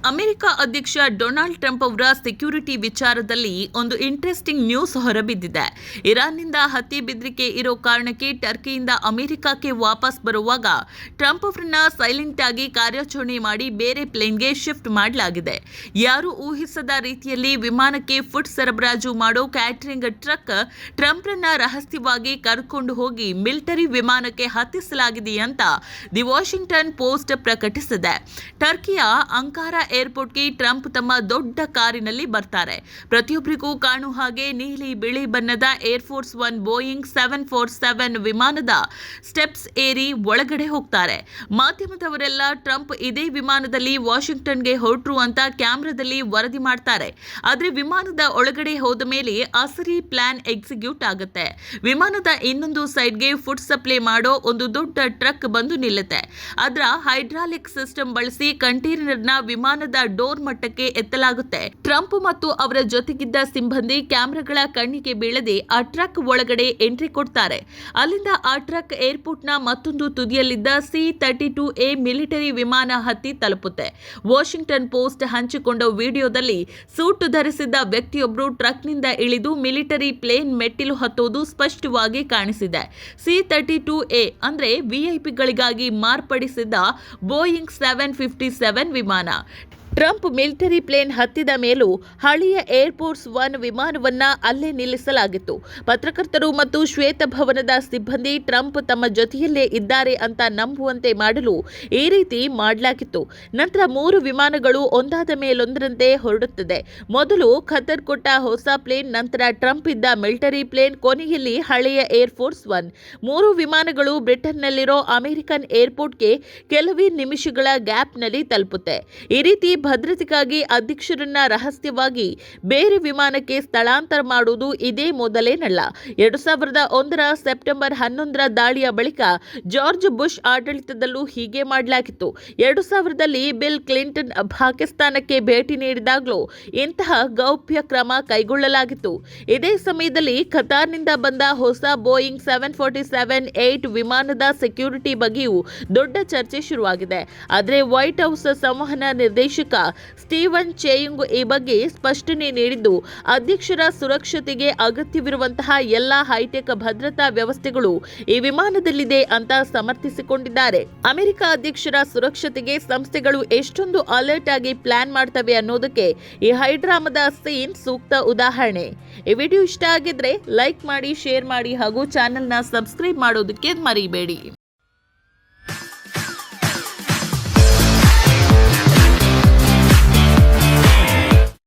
America ಅಧ್ಯಕ್ಷ Donald Trump ಅವರ security ವಿಚಾರದಲ್ಲಿ ಒಂದು ಇಂಟ್ರೆಸ್ಟಿಂಗ್ ನ್ಯೂಸ್ ಹೊರಬಿದ್ದಿದೆ. ಇರಾನ್ನಿಂದ ಹತ್ಯೆ ಬೆದರಿಕೆ ಇರೋ ಕಾರಣಕ್ಕೆ ಟರ್ಕಿಯಿಂದ ಅಮೆರಿಕಕ್ಕೆ ವಾಪಸ್ ಬರುವಾಗ ಟ್ರಂಪ್ ಅವರನ್ನ ಸೈಲೆಂಟ್ ಆಗಿ ಕಾರ್ಯಾಚರಣೆ ಮಾಡಿ ಬೇರೆ ಪ್ಲೇನ್ಗೆ ಶಿಫ್ಟ್ ಮಾಡಲಾಗಿದೆ. ಯಾರು ಊಹಿಸದ ರೀತಿಯಲ್ಲಿ ವಿಮಾನಕ್ಕೆ ಫುಡ್ ಸರಬರಾಜು ಮಾಡೋ ಕ್ಯಾಟರಿಂಗ್ ಟ್ರಕ್ ಟ್ರಂಪ್ರನ್ನ ರಹಸ್ಯವಾಗಿ ಕರೆದುಕೊಂಡು ಹೋಗಿ ಮಿಲಿಟರಿ ವಿಮಾನಕ್ಕೆ ಹತ್ತಿಸಲಾಗಿದೆ ಅಂತ ದಿ ವಾಷಿಂಗ್ಟನ್ ಪೋಸ್ಟ್ ಪ್ರಕಟಿಸಿದೆ. ಟರ್ಕಿಯ ಅಂಕಾರ ಏರ್ಪೋರ್ಟ್ಗೆ ಟ್ರಂಪ್ ತಮ್ಮ ದೊಡ್ಡ ಕಾರಿನಲ್ಲಿ ಬರ್ತಾರೆ. ಪ್ರತಿಯೊಬ್ಬರಿಗೂ ಕಾಣುವ ಹಾಗೆ ನೀಲಿ ಬಿಳಿ ಬಣ್ಣದ ಏರ್ಫೋರ್ಸ್ ಒನ್ ಬೋಯಿಂಗ್ 747 ವಿಮಾನದ ಸ್ಟೆಪ್ಸ್ ಏರಿ ಒಳಗಡೆ ಹೋಗ್ತಾರೆ. ಮಾಧ್ಯಮದವರೆಲ್ಲ ಟ್ರಂಪ್ ಇದೇ ವಿಮಾನದಲ್ಲಿ ವಾಷಿಂಗ್ಟನ್ಗೆ ಹೊರಟರು ಅಂತ ಕ್ಯಾಮೆರಾದಲ್ಲಿ ವರದಿ ಮಾಡ್ತಾರೆ. ಆದರೆ ವಿಮಾನದ ಒಳಗಡೆ ಹೋದ ಮೇಲೆ ಅಸಲಿ ಪ್ಲಾನ್ ಎಕ್ಸಿಕ್ಯೂಟ್ ಆಗುತ್ತೆ. ವಿಮಾನದ ಇನ್ನೊಂದು ಸೈಡ್ಗೆ ಫುಡ್ ಸಪ್ಲೈ ಮಾಡೋ ಒಂದು ದೊಡ್ಡ ಟ್ರಕ್ ಬಂದು ನಿಲ್ಲುತ್ತೆ. ಅದರ ಹೈಡ್ರಾಲಿಕ್ ಸಿಸ್ಟಮ್ ಬಳಸಿ ಕಂಟೈನರ್ನ ವಿಮಾನದ ಡೋರ್ ಮಟ್ಟಕ್ಕೆ ಎತ್ತಲಾಗುತ್ತೆ. ಟ್ರಂಪ್ ಮತ್ತು ಅವರ ಜೊತೆಗಿದ್ದ ಸಿಬ್ಬಂದಿ ಕ್ಯಾಮೆರಾಗಳ ಕಣ್ಣಿಗೆ ಬೀಳದೆ ಆ ಟ್ರಕ್ ಒಳಗಡೆ ಎಂಟ್ರಿ ಕೊಡ್ತಾರೆ. ಅಲ್ಲಿಂದ ಆ ಟ್ರಕ್ ಏರ್ಪೋರ್ಟ್ನ ಮತ್ತೊಂದು ತುದಿಯಲ್ಲಿದ್ದ C-32A ಮಿಲಿಟರಿ ವಿಮಾನ ಹತ್ತಿ ತಲುಪುತ್ತೆ. ವಾಷಿಂಗ್ಟನ್ ಪೋಸ್ಟ್ ಹಂಚಿಕೊಂಡ ವಿಡಿಯೋದಲ್ಲಿ ಸೂಟ್ ಧರಿಸಿದ್ದ ವ್ಯಕ್ತಿಯೊಬ್ಬರು ಟ್ರಕ್ನಿಂದ ಇಳಿದು ಮಿಲಿಟರಿ ಪ್ಲೇನ್ ಮೆಟ್ಟಿಲು ಹತ್ತೋದು ಸ್ಪಷ್ಟವಾಗಿ ಕಾಣಿಸಿದೆ. C-32A ಅಂದ್ರೆ ವಿಐಪಿಗಳಿಗಾಗಿ ಮಾರ್ಪಡಿಸಿದ್ದ ಬೋಯಿಂಗ್ 757 ವಿಮಾನ. ಟ್ರಂಪ್ ಮಿಲಿಟರಿ ಪ್ಲೇನ್ ಹತ್ತಿದ ಮೇಲೂ ಹಳೆಯ ಏರ್ಫೋರ್ಸ್ ಒನ್ ವಿಮಾನವನ್ನ ಅಲ್ಲೇ ನಿಲ್ಲಿಸಲಾಗಿತ್ತು. ಪತ್ರಕರ್ತರು ಮತ್ತು ಶ್ವೇತಭವನದ ಸಿಬ್ಬಂದಿ ಟ್ರಂಪ್ ತಮ್ಮ ಜೊತೆಯಲ್ಲೇ ಇದ್ದಾರೆ ಅಂತ ನಂಬುವಂತೆ ಮಾಡಲು ಈ ರೀತಿ ಮಾಡಲಾಗಿತ್ತು. ನಂತರ 3 ವಿಮಾನಗಳು ಒಂದಾದ ಮೇಲೊಂದರಂತೆ ಹೊರಡುತ್ತದೆ. ಮೊದಲು ಖತರ್ ಕೊಟ್ಟ ಹೊಸ ಪ್ಲೇನ್, ನಂತರ ಟ್ರಂಪ್ ಇದ್ದ ಮಿಲಿಟರಿ ಪ್ಲೇನ್, ಕೊನೆಯಲ್ಲಿ ಹಳೆಯ ಏರ್ಫೋರ್ಸ್ ಒನ್. 3 ವಿಮಾನಗಳು ಬ್ರಿಟನ್ನಲ್ಲಿರೋ ಅಮೆರಿಕನ್ ಏರ್ಪೋರ್ಟ್ಗೆ ಕೆಲವೇ ನಿಮಿಷಗಳ ಗ್ಯಾಪ್ನಲ್ಲಿ ತಲುಪುತ್ತೆ. ಈ ರೀತಿ ಭದ್ರತೆಗಾಗಿ ಅಧ್ಯಕ್ಷರನ್ನ ರಹಸ್ಯವಾಗಿ ಬೇರೆ ವಿಮಾನಕ್ಕೆ ಸ್ಥಳಾಂತರ ಮಾಡುವುದು ಇದೇ ಮೊದಲೇನಲ್ಲ. 2001ರ ಸೆಪ್ಟೆಂಬರ್ 11ರ ದಾಳಿಯ ಬಳಿಕ ಜಾರ್ಜ್ ಬುಷ್ ಆಡಳಿತದಲ್ಲೂ ಹೀಗೆ ಮಾಡಲಾಗಿತ್ತು. 2000ರಲ್ಲಿ ಬಿಲ್ ಕ್ಲಿಂಟನ್ ಪಾಕಿಸ್ತಾನಕ್ಕೆ ಭೇಟಿ ನೀಡಿದಾಗಲೂ ಇಂತಹ ಗೌಪ್ಯ ಕ್ರಮ ಕೈಗೊಳ್ಳಲಾಗಿತ್ತು. ಇದೇ ಸಮಯದಲ್ಲಿ ಖತಾರ್ನಿಂದ ಬಂದ ಹೊಸ ಬೋಯಿಂಗ್ 747-8 ವಿಮಾನದ ಸೆಕ್ಯೂರಿಟಿ ಬಗ್ಗೆಯೂ ದೊಡ್ಡ ಚರ್ಚೆ ಶುರುವಾಗಿದೆ. ಆದರೆ ವೈಟ್ ಹೌಸ್ ಸಂವಹನ ನಿರ್ದೇಶಕ ಸ್ಟೀವನ್ ಚೇಯುಂಗ್ ಈ ಬಗ್ಗೆ ಸ್ಪಷ್ಟನೆ ನೀಡಿದ್ದು, ಅಧ್ಯಕ್ಷರ ಸುರಕ್ಷತೆಗೆ ಅಗತ್ಯವಿರುವಂತಹ ಎಲ್ಲಾ ಹೈಟೆಕ್ ಭದ್ರತಾ ವ್ಯವಸ್ಥೆಗಳು ಈ ವಿಮಾನದಲ್ಲಿದೆ ಅಂತ ಸಮರ್ಥಿಸಿಕೊಂಡಿದ್ದಾರೆ. ಅಮೆರಿಕ ಅಧ್ಯಕ್ಷರ ಸುರಕ್ಷತೆಗೆ ಸಂಸ್ಥೆಗಳು ಎಷ್ಟೊಂದು ಅಲರ್ಟ್ ಆಗಿ ಪ್ಲಾನ್ ಮಾಡ್ತವೆ ಅನ್ನೋದಕ್ಕೆ ಈ ಹೈಡ್ರಾಮದ ಸೀನ್ ಸೂಕ್ತ ಉದಾಹರಣೆ. ಈ ವಿಡಿಯೋ ಇಷ್ಟ ಆಗಿದ್ರೆ ಲೈಕ್ ಮಾಡಿ, ಶೇರ್ ಮಾಡಿ ಹಾಗೂ ಚಾನೆಲ್ನ ಸಬ್ಸ್ಕ್ರೈಬ್ ಮಾಡೋದಕ್ಕೆ ಮರಿಬೇಡಿ.